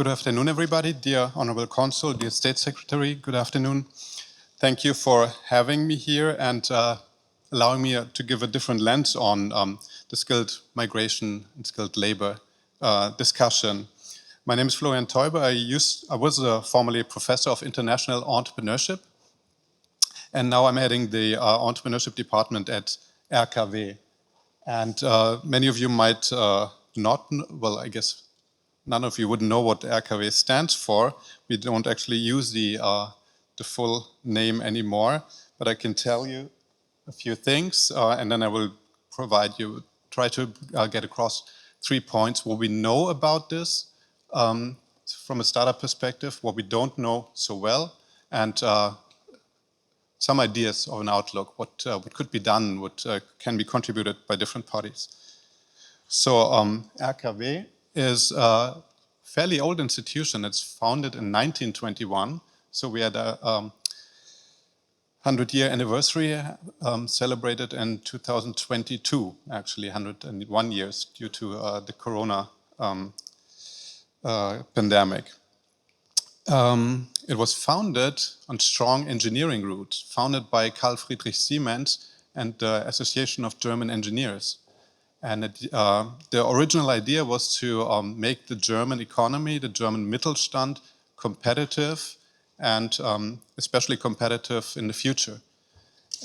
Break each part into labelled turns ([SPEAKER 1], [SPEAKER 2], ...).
[SPEAKER 1] Good afternoon, everybody. Dear Honorable Consul, dear State Secretary, good afternoon. Thank you for having me here and allowing me to give a different lens on the skilled migration and skilled labor discussion. My name is Florian Täube. I was formerly a professor of international entrepreneurship, and now I'm heading the entrepreneurship department at RKW. And many of you might not, well, I guess none of you would know what RKW stands for. We don't actually use the full name anymore, but I can tell you a few things, and then I will try to get across 3 points: what we know about this from a startup perspective, what we don't know so well, and some ideas of an outlook, what could be done, what can be contributed by different parties. So RKW is a fairly old institution. It's founded in 1921. So we had a 100-year anniversary celebrated in 2022, actually 101 years due to the Corona pandemic. It was founded on strong engineering roots, founded by Carl Friedrich Siemens and the Association of German Engineers. And the original idea was to make the German economy, the German Mittelstand, competitive and especially competitive in the future.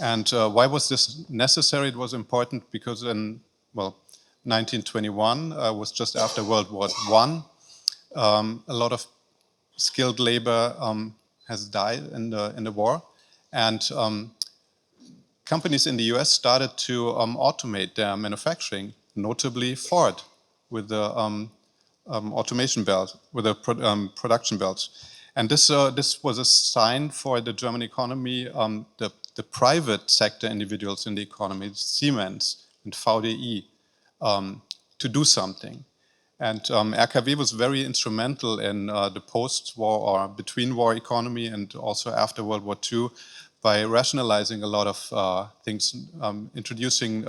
[SPEAKER 1] And why was this necessary? It was important because in, well, 1921 was just after World War I. A lot of skilled labor has died in the war. And companies in the US started to automate their manufacturing, notably Ford with the automation belt, with the production belts. And this was a sign for the German economy, the private sector individuals in the economy, Siemens and VDI, to do something. And RKW was very instrumental in the post-war or between-war economy and also after World War II, by rationalizing a lot of things, introducing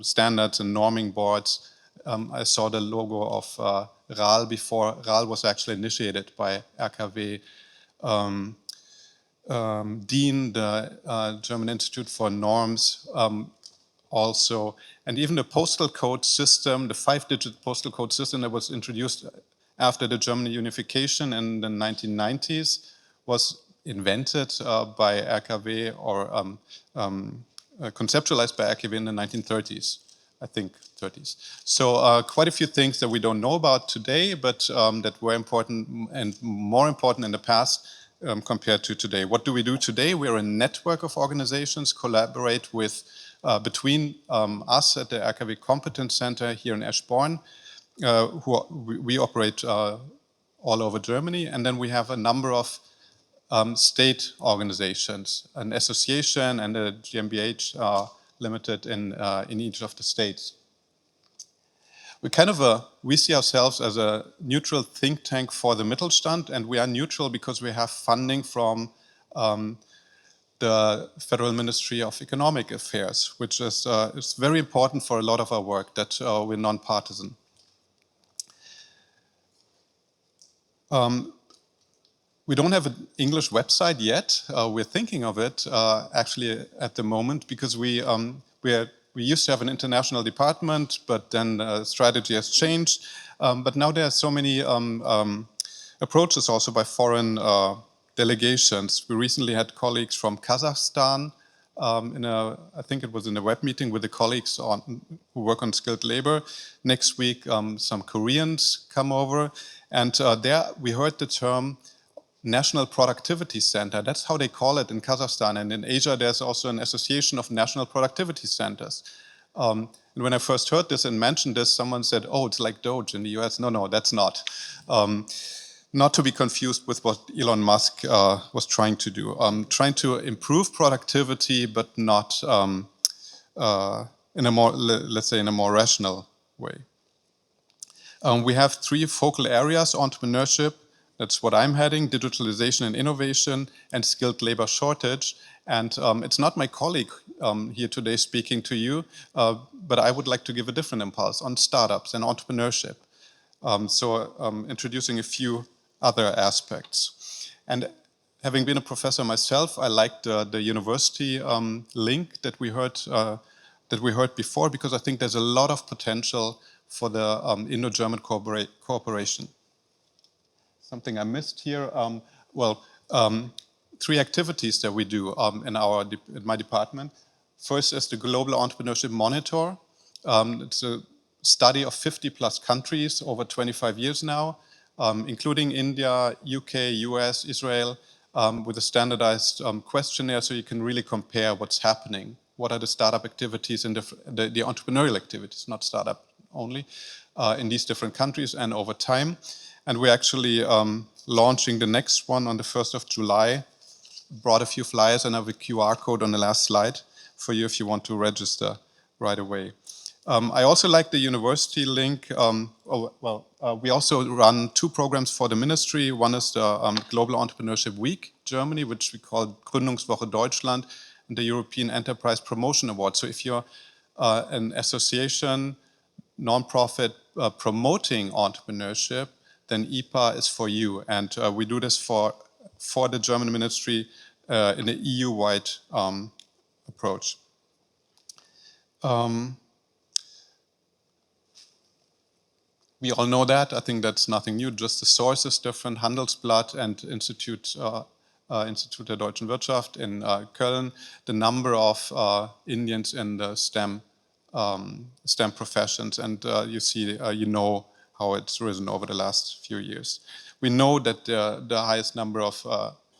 [SPEAKER 1] standards and norming boards. I saw the logo of RAL before. RAL was actually initiated by RKW. DIN, the German Institute for Norms, also. And even the postal code system, the 5-digit postal code system that was introduced after the German unification in the 1990s was invented by RKW or conceptualized by RKW in the 1930s, I think 30s. So quite a few things that we don't know about today, but that were important and more important in the past compared to today. What do we do today? We're a network of organizations, collaborate with between us at the RKW Competence Center here in Eschborn, we operate all over Germany, and then we have a number of state organizations, an association and a GmbH limited in each of the states. We see ourselves as a neutral think tank for the Mittelstand, and we are neutral because we have funding from the Federal Ministry of Economic Affairs, which is very important for a lot of our work, that we're non-partisan. We don't have an English website yet. We're thinking of it actually at the moment, because we used to have an international department, but then the strategy has changed. But now there are so many approaches also by foreign delegations. We recently had colleagues from Kazakhstan I think it was in a web meeting with the colleagues who work on skilled labor. Next week, some Koreans come over, and there we heard the term National Productivity Center. That's how they call it in Kazakhstan. And in Asia, there's also an association of national productivity centers. And when I first heard this and mentioned this, someone said, oh, it's like Doge in the US. No, that's not. Not to be confused with what Elon Musk was trying to do. Trying to improve productivity, but not in a more, let's say, in a more rational way. We have 3 focal areas: entrepreneurship, that's what I'm heading, digitalization and innovation, and skilled labor shortage. And it's not my colleague here today speaking to you, but I would like to give a different impulse on startups and entrepreneurship. Introducing a few other aspects. And having been a professor myself, I liked the university link that we heard before, because I think there's a lot of potential for the Indo-German cooperation. Something I missed here. Three activities that we do in my department. First is the Global Entrepreneurship Monitor. It's a study of 50+ countries over 25 years now, including India, UK, US, Israel, with a standardized questionnaire, so you can really compare what's happening. What are the startup activities and the entrepreneurial activities, not startup only, in these different countries and over time. And we're actually launching the next one on the 1st of July. Brought a few flyers and have a QR code on the last slide for you if you want to register right away. I also like the university link. We also run two programs for the ministry. One is the Global Entrepreneurship Week Germany, which we call Gründungswoche Deutschland, and the European Enterprise Promotion Award. So if you're an association, nonprofit promoting entrepreneurship, then IPA is for you. And we do this for the German ministry in an EU-wide approach. We all know that. I think that's nothing new. Just the source is different. Handelsblatt and Institut der Deutschen Wirtschaft in Köln. The number of Indians in the STEM professions, and you see, you know how it's risen over the last few years. We know that the highest number of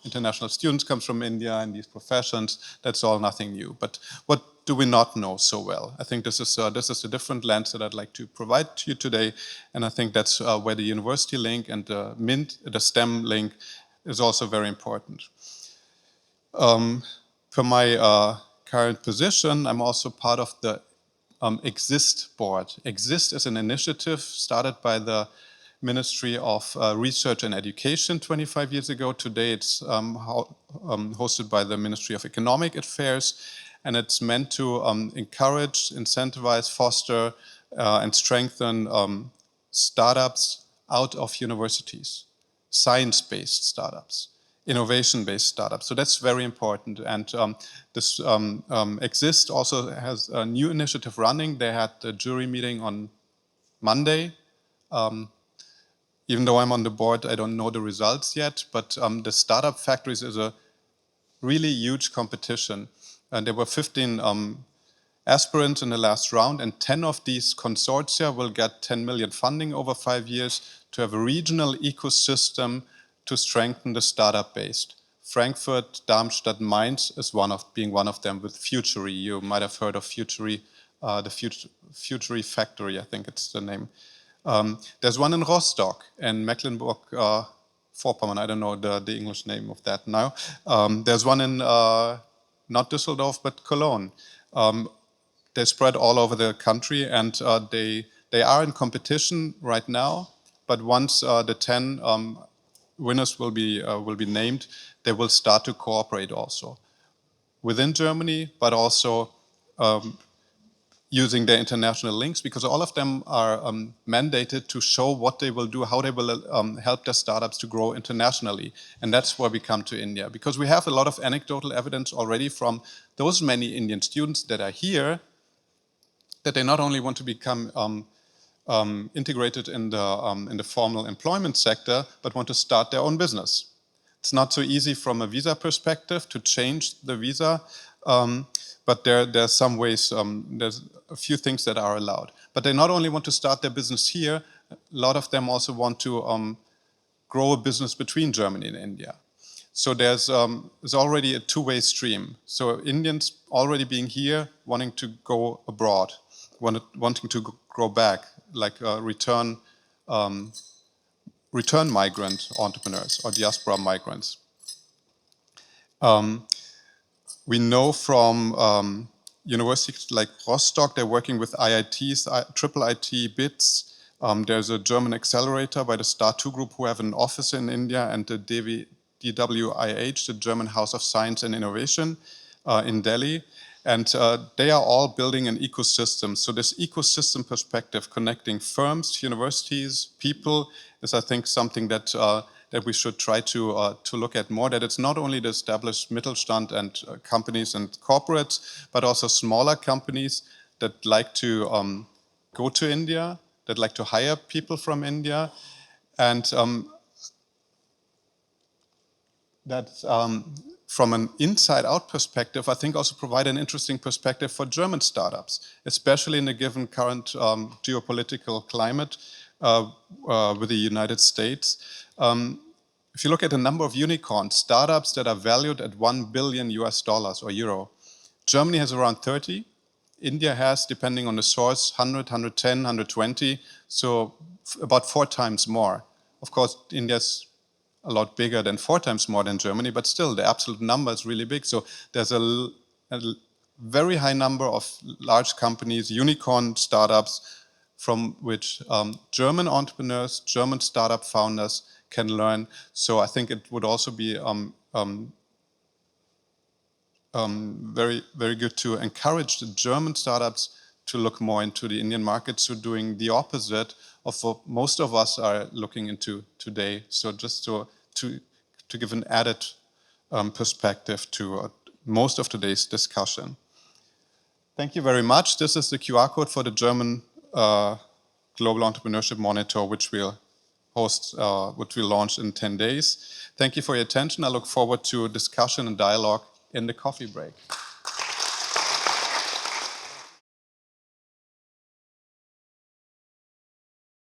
[SPEAKER 1] international students comes from India in these professions. That's all nothing new. But what do we not know so well? I think this is a different lens that I'd like to provide to you today, and I think that's where the university link and the the STEM link is also very important. For my current position, I'm also part of the EXIST board. EXIST is an initiative started by the Ministry of Research and Education 25 years ago. Today it's hosted by the Ministry of Economic Affairs, and it's meant to encourage, incentivize, foster, and strengthen startups out of universities, science-based startups, innovation-based startups. So that's very important. And this EXIST also has a new initiative running. They had the jury meeting on Monday. Even though I'm on the board, I don't know the results yet, but the Startup Factories is a really huge competition. And there were 15 aspirants in the last round, and 10 of these consortia will get 10 million funding over 5 years to have a regional ecosystem to strengthen the startup base. Frankfurt, Darmstadt, Mainz is being one of them with Futury. You might have heard of Futury, the Futury Factory, I think it's the name. There's one in Rostock and Mecklenburg-Vorpommern. I don't know the English name of that now. There's one in not Düsseldorf, but Cologne. They spread all over the country, and they are in competition right now. But once the 10 winners will be named, they will start to cooperate also within Germany, but also using their international links, because all of them are mandated to show what they will do, how they will help their startups to grow internationally. And that's where we come to India, because we have a lot of anecdotal evidence already from those many Indian students that are here, that they not only want to become integrated in the formal employment sector, but want to start their own business. It's not so easy from a visa perspective to change the visa, but there's some ways, there's a few things that are allowed. But they not only want to start their business here, a lot of them also want to grow a business between Germany and India. So there's already a two-way stream. So Indians already being here, wanting to go abroad, wanting to grow back, like return migrant entrepreneurs or diaspora migrants. We know from universities like Rostock, they're working with IITs, triple IT, BITS. There's a German accelerator by the Star2 Group who have an office in India, and the DWIH, the German House of Science and Innovation in Delhi. And they are all building an ecosystem. So this ecosystem perspective, connecting firms, universities, people, is I think something that that we should try to look at more. That it's not only the established Mittelstand and companies and corporates, but also smaller companies that like to go to India, that like to hire people from India, and that from an inside-out perspective, I think also provide an interesting perspective for German startups, especially in a given current geopolitical climate with the United States. If you look at the number of unicorns, startups that are valued at 1 billion US dollars or euro, Germany has around 30. India has, depending on the source, 100, 110, 120, so about 4 times more. Of course, India's a lot bigger than 4 times more than Germany, but still the absolute number is really big. So there's a very high number of large companies, unicorn startups, from which German entrepreneurs, German startup founders can learn. So I think it would also be very, very good to encourage the German startups to look more into the Indian market, so doing the opposite of what most of us are looking into today. So just to give an added perspective to most of today's discussion. Thank you very much. This is the QR code for the German Global Entrepreneurship Monitor, which we'll host, which we'll launch in 10 days. Thank you for your attention. I look forward to discussion and dialogue in the coffee break.